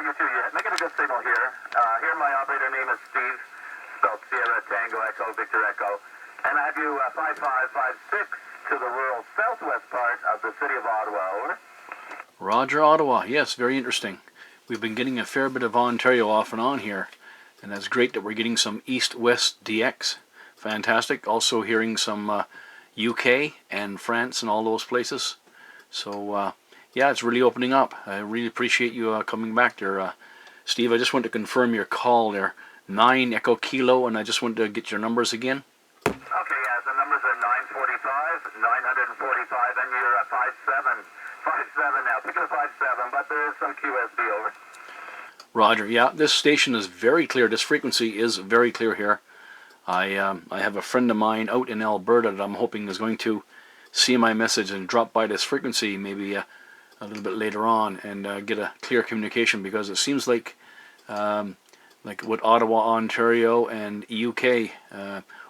you too. You're making a good signal here. Here my operator name is Steve, spelled Sierra Tango Echo Victor Echo. And I have you 5556 to the rural southwest part of the city of Ottawa, over. Roger, Ottawa. Yes, very interesting. We've been getting a fair bit of Ontario off and on here, and that's great that we're getting some east-west DX. Fantastic. Also hearing some UK and France and all those places. So, yeah, it's really opening up. I really appreciate you coming back there. Steve, I just want to confirm your call there. 9 Echo Kilo, and I just want to get your numbers again. Okay, yeah, the numbers are 945, 945, and you're at 57 now. Picking a 57, but there is some QSB, over. Roger, yeah, this station is very clear. This frequency is very clear here. I have a friend of mine out in Alberta that I'm hoping is going to see my message and drop by this frequency maybe a little bit later on and get a clear communication, because it seems like with Ottawa, Ontario, and UK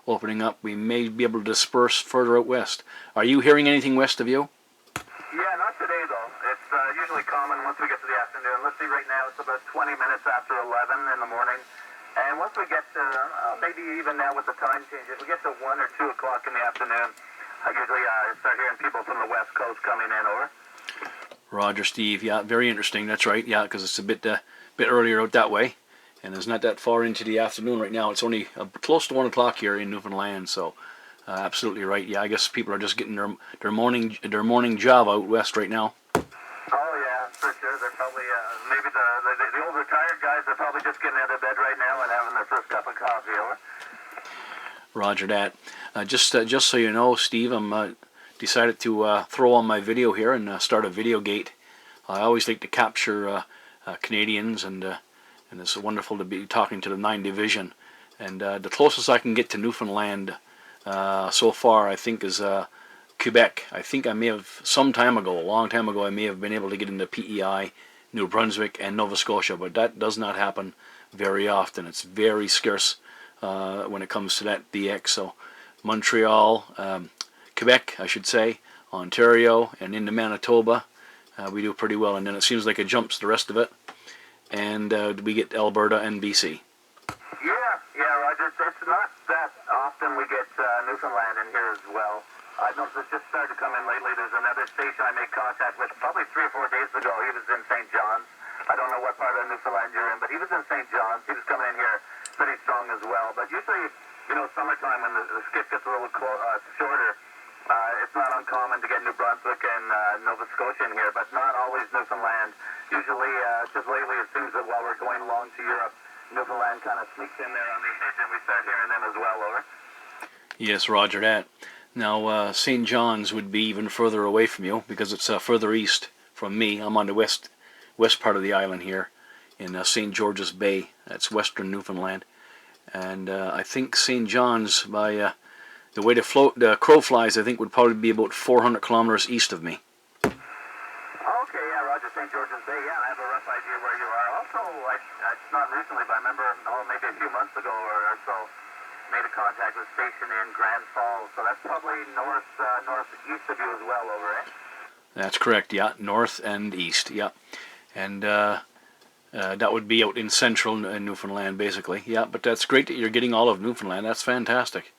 opening up, we may be able to disperse further out west. Are you hearing anything west of you? Yeah, not today though. It's usually common once we get to the afternoon. Let's see, right now it's about 20 minutes after 11 in the morning. And once we get to, maybe even now with the time change, if we get to 1 or 2 o'clock in the afternoon, I usually start hearing people from the west coast coming in, over. Roger, Steve. Yeah, very interesting. That's right. Yeah, because it's a bit earlier out that way, and it's not that far into the afternoon right now. It's only close to 1 o'clock here in Newfoundland. So, absolutely right. Yeah, I guess people are just getting their morning job out west right now. Oh yeah, for sure. They're probably maybe the old retired guys are probably just getting out of bed right now and having their first cup of coffee, over. Roger that. Just so you know, Steve, I'm decided to throw on my video here and start a VideoGate. I always like to capture Canadians, and it's wonderful to be talking to the 9 Division. And the closest I can get to Newfoundland so far, I think, is Quebec. I think I may have, some time ago, a long time ago, I may have been able to get into PEI, New Brunswick, and Nova Scotia, but that does not happen very often. It's very scarce when it comes to that DX. So Montreal, Quebec, I should say, Ontario, and into Manitoba, we do pretty well. And then it seems like it jumps the rest of it, and we get Alberta and BC. Yeah, Roger. It's not that often we get Newfoundland in here as well. I've noticed it just started to come in lately. There's another station I made contact with probably 3 or 4 days ago. He was in St. John's. I don't know what part of Newfoundland you're in, but he was in St. John's. He was coming in here pretty strong as well. But usually, summertime when the skip gets a little shorter, it's not uncommon to get New Brunswick and Nova Scotia in here, but not always Newfoundland. Usually, just lately, it seems that while we're going along to Europe, Newfoundland kind of sneaks in there on the edge, and we start hearing them as well, over. Yes, Roger that. Now, St. John's would be even further away from you, because it's further east from me. I'm on the west part of the island here in St. George's Bay. That's western Newfoundland. And I think St. John's, by the way the crow flies, I think would probably be about 400 kilometers east of me. Okay, yeah, Roger, St. George's Bay. Yeah, I have a rough idea where you are. Also, it's not recently, but I remember, maybe a few months ago or so, made a contact with a station in Grand Falls. So that's probably northeast of you as well, over, eh? That's correct, yeah. North and east, yeah. And that would be out in central Newfoundland, basically. Yeah, but that's great that you're getting all of Newfoundland. That's fantastic.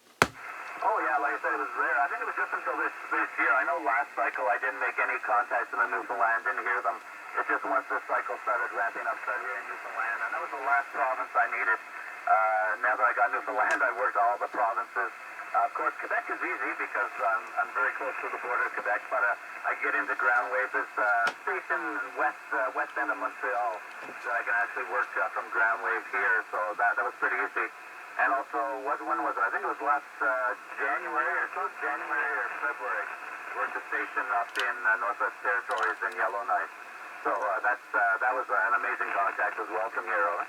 Oh, yeah, like I said, it was rare. I think it was just until this year. I know last cycle I didn't make any contacts in the Newfoundland, didn't hear them. It's just once this cycle started ramping up, started hearing Newfoundland. And that was the last province I needed. Now that I got Newfoundland, I worked all the provinces. Of course, Quebec is easy because I'm very close to the border of Quebec, but I get into ground waves. There's a station west end of Montreal that I can actually work from ground wave here, so that was pretty easy. And also, when was it? I think it was last January or February. Worked a station up in Northwest Territories in Yellowknife. So that was an amazing contact as well from here, over.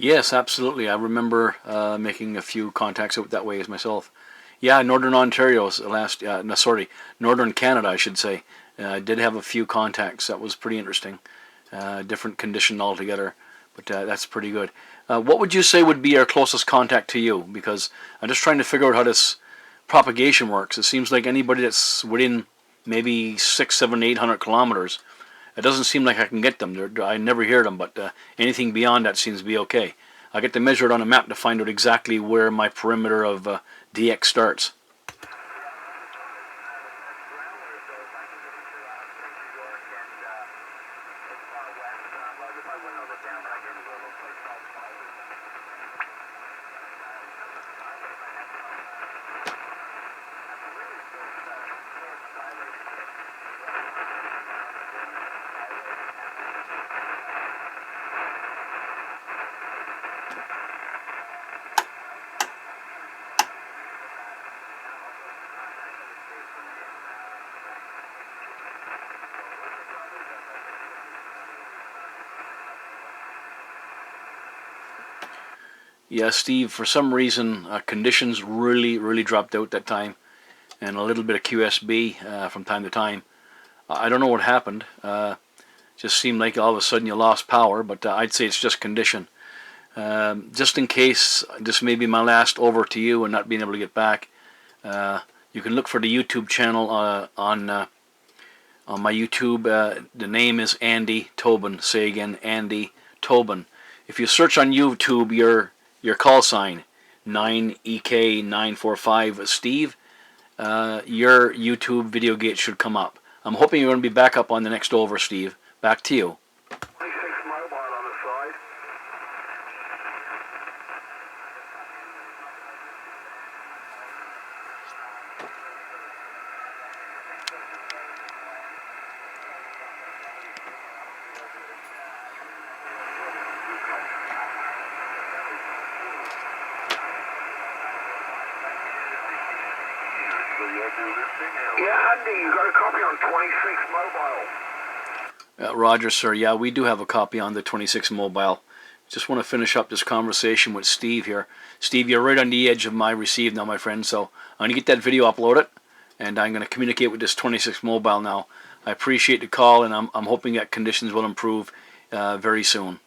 Yes, absolutely. I remember making a few contacts out that way as myself. Yeah, Northern Ontario Northern Canada, I should say. I did have a few contacts. That was pretty interesting. Different condition altogether, but that's pretty good. What would you say would be our closest contact to you? Because I'm just trying to figure out how this propagation works. It seems like anybody that's within maybe 600, 700, 800 kilometers It doesn't seem like I can get them. I never hear them, but anything beyond that seems to be okay. I get to measure it on a map to find out exactly where my perimeter of DX starts. Yeah, Steve, for some reason, conditions really dropped out that time, and a little bit of QSB from time to time. I don't know what happened. Just seemed like all of a sudden you lost power, but I'd say it's just condition. Just in case this may be my last over to you and not being able to get back, you can look for the YouTube channel on my YouTube. The name is Andy Tobin. Say again, Andy Tobin. If you search on YouTube your call sign 9EK945 Steve, your YouTube VideoGate should come up. I'm hoping you're going to be back up on the next over, Steve. Back to you. 26 mobile on the side. Yeah, Andy, you got a copy on 26 mobile. Roger, sir. Yeah, we do have a copy on the 26 mobile. Just want to finish up this conversation with Steve here. Steve, you're right on the edge of my receive now, my friend. So I'm going to get that video uploaded, and I'm going to communicate with this 26 mobile now. I appreciate the call, and I'm hoping that conditions will improve very soon.